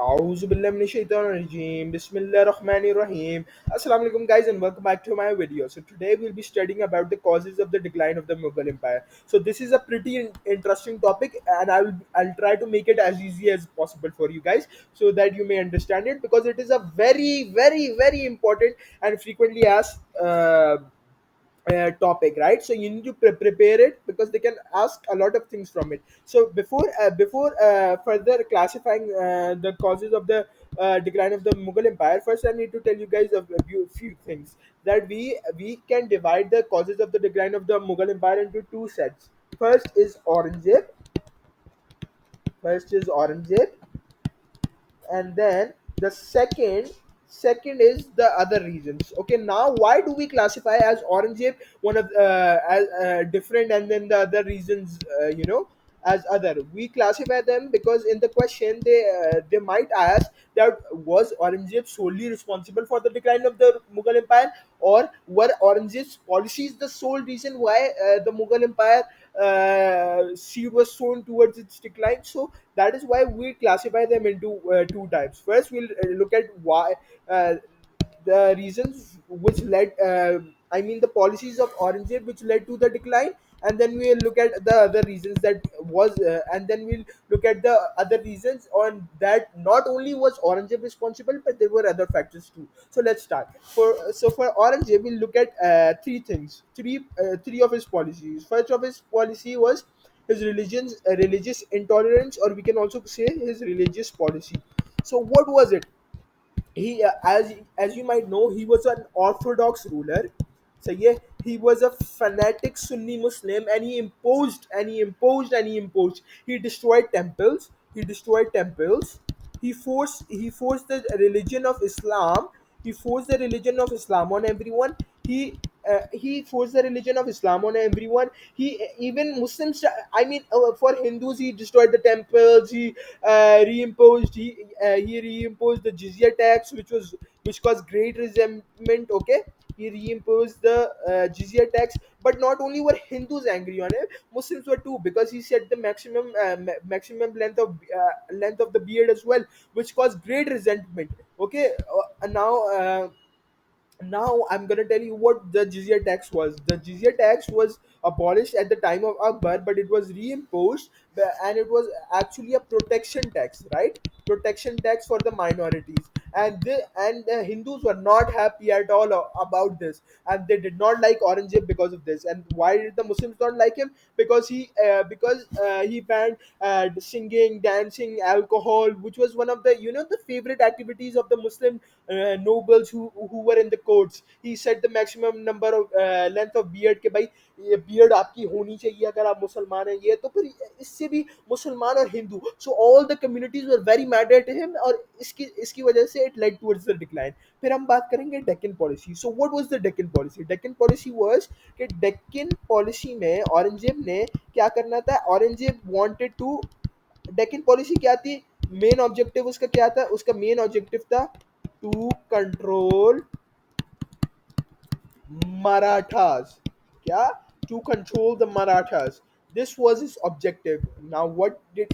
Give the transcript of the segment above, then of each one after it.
Auzubillahiminashaitanirrajim. Bismillahirrahmanirrahim. Assalamu alaikum guys and welcome back to my video. So today we'll be studying about the causes of the decline of the Mughal Empire. So this is a pretty interesting topic and I'll try to make it as easy as possible for you guys so that you may understand it because it is a very important and frequently asked topic, right? So you need to prepare it because they can ask a lot of things from it. So before further classifying the causes of the decline of the Mughal Empire, first I need to tell you guys a few things that we can divide the causes of the decline of the Mughal Empire into two sets. First is Aurangzeb. First is Aurangzeb, and then the second is the other reasons. Okay, now why do we classify as Aurangzeb one of as different, and then the other reasons as other? We classify them because in the question they might ask that was Aurangzeb solely responsible for the decline of the Mughal Empire, or were Aurangzeb's policies the sole reason why the Mughal Empire seed was sown towards its decline? So that is why we classify them into two types. First, we'll look at why uh, the reasons which led, I mean, the policies of Aurangzeb which led to the decline, and then we'll look at the other reasons that was, and then we'll look at the other reasons on that not only was Aurangzeb responsible, but there were other factors too. So let's start. For Aurangzeb, we'll look at three things, three of his policies. First of his policy was his religious intolerance, or we can also say his religious policy. So what was it? He as you might know, he was an orthodox ruler. So yeah, he was a fanatic Sunni Muslim, and he destroyed temples. He forced the religion of Islam. He forced the religion of Islam on everyone. He forced the religion of Islam on everyone. He even Muslims. I mean, for Hindus, he destroyed the temples. He reimposed the jizya tax, which caused great resentment. Okay, he reimposed the jizya tax. But not only were Hindus angry on it, Muslims were too, because he set the maximum length of the beard as well, which caused great resentment. Okay, now I'm gonna tell you what the jizya tax was. The jizya tax was abolished at the time of Akbar, but it was reimposed, and it was actually a protection tax, right? Protection tax for the minorities, and the Hindus were not happy at all about this, and they did not like Aurangzeb because of this. And why did the Muslims not like him? Because he banned singing, dancing, alcohol, which was one of the the favorite activities of the Muslim nobles who were in the courts. He set the maximum number of length of beard के भाई ये beard आपकी होनी चाहिए अगर आप मुसलमान हैं, ये तो फिर इससे भी मुसलमान और Hindu, so all the communities were very mad at him, और इसकी इसकी वजह से it led towards the decline. फिर हम बात करेंगे Deccan policy. So what was the Deccan policy? Deccan policy was कि डेक्कन पॉलिसी में औरंगजेब ने क्या करना था? Aurangzeb wanted to, Deccan policy क्या थी? मेन ऑब्जेक्टिव उसका क्या था? उसका मेन ऑब्जेक्टिव था to control Marathas. Yeah, to control the Marathas. This was his objective. Now what did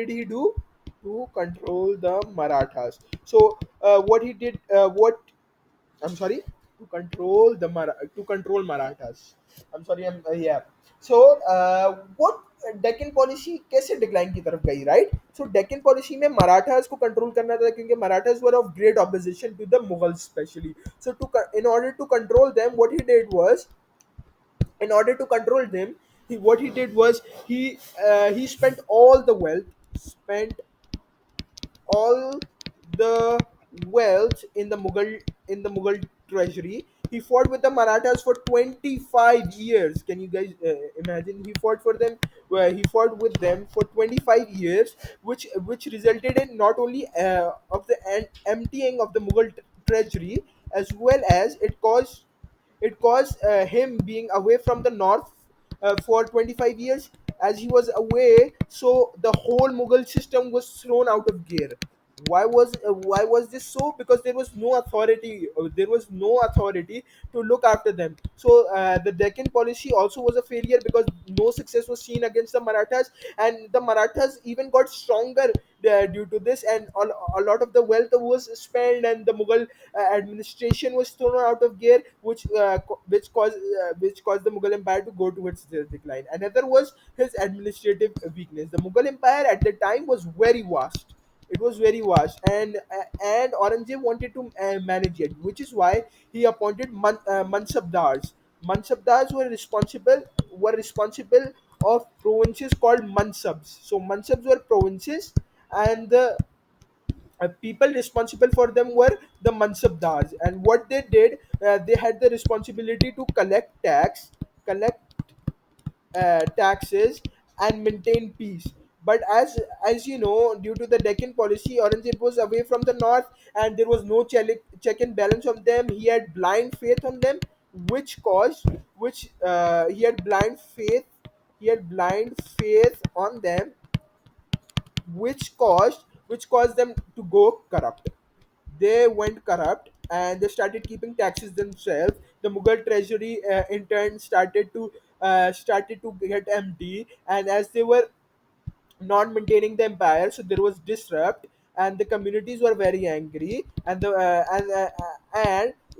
he do to control the Marathas? So what he did, what I'm sorry, to control Marathas. I'm sorry, yeah. So what Deccan policy कैसे decline की तरफ गई, right? सो Deccan policy में मराठास को control करना था, क्योंकि Marathas were of great opposition to the Mughals especially. So to in order to control them, what he did was, in order to control them, what he did was he spent all the wealth in the Mughal treasury. He fought with the Marathas for 25 years. Can you guys imagine? He fought with them for 25 years, which resulted in not only of the emptying of the Mughal treasury, as well as it caused him being away from the north for 25 years. As he was away, so the whole Mughal system was thrown out of gear. Why was this so? Because there was no authority, there was no authority to look after them. So the Deccan policy also was a failure because no success was seen against the Marathas, and the Marathas even got stronger due to this, and a lot of the wealth was spent, and the Mughal administration was thrown out of gear, which caused the Mughal Empire to go towards the decline. Another was his administrative weakness. The Mughal Empire at the time was very vast. It was very vast, and Aurangzeb wanted to manage it, which is why he appointed mansabdars. Mansabdars were responsible of provinces called mansabs. So mansabs were provinces, and the people responsible for them were the mansabdars. And what they did, they had the responsibility to collect taxes, and maintain peace. But as you know, due to the Deccan policy, Aurangzeb was away from the north, and there was no check and balance on them. He had blind faith on them, which caused which he had blind faith on them, which caused them to go corrupt. They went corrupt, and they started keeping taxes themselves. The Mughal treasury in turn started to get empty, and as they were not maintaining the empire, so there was disrupt, and the communities were very angry, and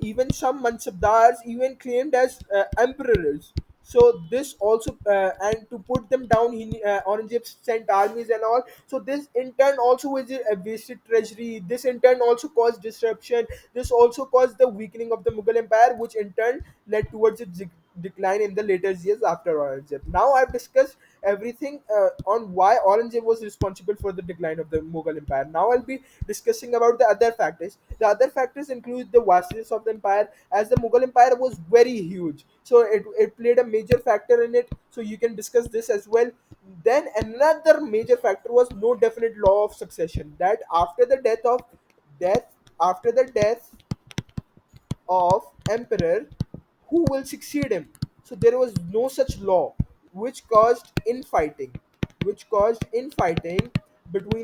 even some mansabdars even claimed as emperors. So this also, and to put them down, Aurangzeb sent armies and all. So this in turn also was a wasted treasury. This in turn also caused disruption. This also caused the weakening of the Mughal empire, which in turn led towards its decline in the later years after Aurangzeb. Now I've discussed everything on why Aurangzeb was responsible for the decline of the Mughal Empire. Now I'll be discussing about the other factors. The other factors include the vastness of the empire, as the Mughal Empire was very huge. So it played a major factor in it. So you can discuss this as well. Then another major factor was no definite law of succession. That death after the death of emperor, who will succeed him. So there was no such law, which caused infighting, between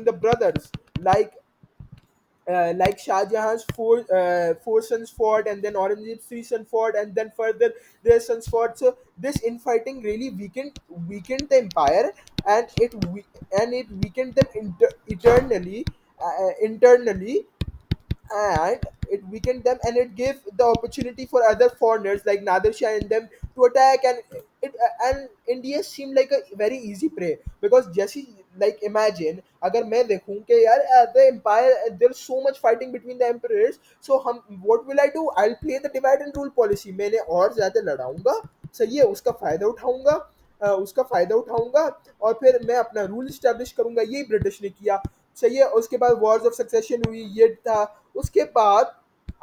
the brothers. Like Shah Jahan's four sons fought, and then Aurangzeb's three sons fought, and then further their sons fought. So this infighting really weakened the empire, and it weakened them internally, and it weakened them, and it gave the opportunity for other foreigners like Nadir Shah and them to attack. And India seemed like a very easy prey, because Jesse, like, imagine अगर मैं देखूं कि यार the empire, there's so much fighting between the emperors. So हम what will I do? I'll play the divide and rule policy. मैंने और ज्यादा लड़ाऊंगा, सही है, उसका फायदा उठाऊंगा, और फिर मैं अपना रूल स्टैब्लिश करूंगा। यही ब्रिटिश ने किया, सही है। उसके बाद वॉर्स ऑफ सक्सेशन हुई, ये था। उसके बाद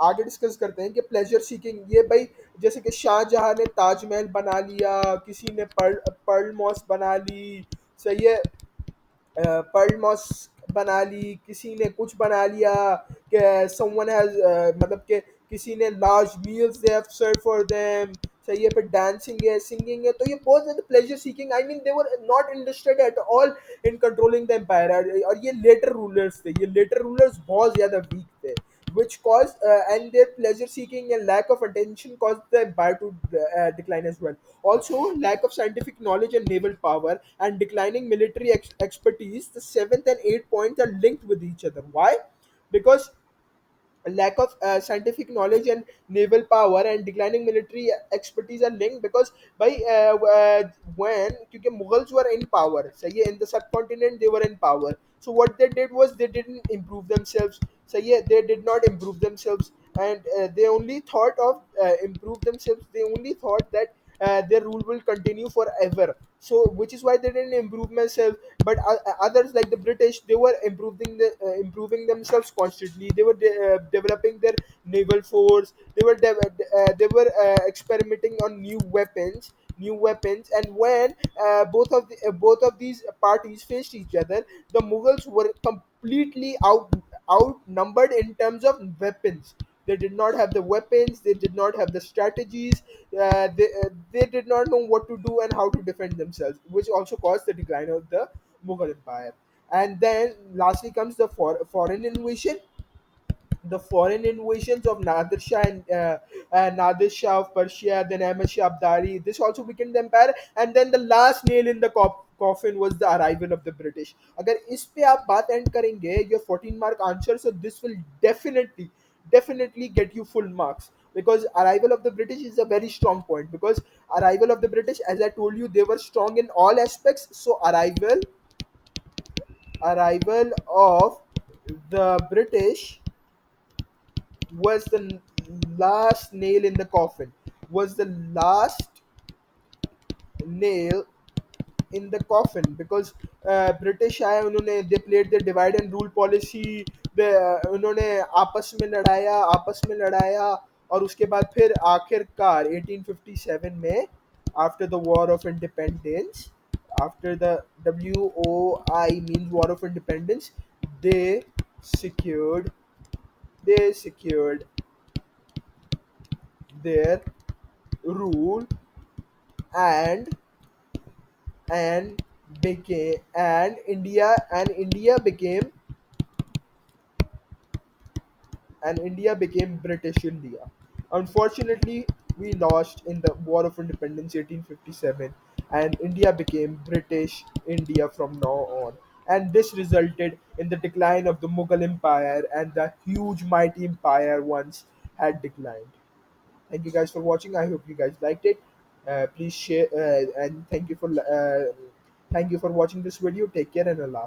आगे डिस्कस करते हैं कि प्लेजर सीकिंग, ये भाई, जैसे कि शाहजहां ने ताजमहल बना लिया, किसी ने पर्ल मॉस बना ली, सही है, पर्ल मॉस बना ली, किसी ने कुछ बना लिया, कि समवन हैज, मतलब कि किसी ने large meals they have serve for them, सही है, फिर डांसिंग है, सिंगिंग है। तो ये बहुत ज़्यादा pleasure seeking, I mean they were not interested at all in controlling the empire. और ये लेटर रूलर्स थे, ये लेटर रूलर्स बहुत ज़्यादा वीक थे, which caused and their pleasure seeking and lack of attention caused the empire to decline as well. Also, lack of scientific knowledge and naval power and declining military expertise, the seventh and eighth points are linked with each other. Why? Because lack of scientific knowledge and naval power and declining military expertise are linked, because by when क्योंकि Mughals were in power, सही है, in the subcontinent they were in power. So what they did was they didn't improve themselves, सही है, they did not improve themselves, and they only thought of improve themselves. They only thought that their rule will continue forever. So which is why they didn't improve themselves. But others like the British, they were improving themselves constantly. They were developing their naval force. They were experimenting on new weapons. And when both of these parties faced each other, the Mughals were completely outnumbered in terms of weapons. They did not have the weapons, they did not have the strategies, they did not know what to do and how to defend themselves, which also caused the decline of the Mughal Empire. And then lastly comes the foreign invasion. The foreign invasions of Nadir Shah and Nadir Shah of Persia, then Ahmad Shah Abdali. This also weakened the empire. And then the last nail in the coffin was the arrival of the British. अगर इस पे आप बात end करेंगे, your 14 mark answer, so this will definitely get you full marks, because arrival of the British is a very strong point, because arrival of the British, as I told you, they were strong in all aspects. So arrival of the British was the last nail in the coffin, was the last nail in the coffin, because British आए, उन्होंने they played the divide and rule policy, उन्होंने आपस में लड़ाया, और उसके बाद फिर आखिरकार 1857 में, after the war of independence, after the WOI means War of Independence, they secured they secured their rule, and and became and India became British India. Unfortunately, we lost in the War of Independence 1857, and India became British India from now on. And this resulted in the decline of the Mughal Empire, and the huge mighty empire once had declined. Thank you guys for watching. I hope you guys liked it. Please share, and thank you for watching this video. Take care, and Allah.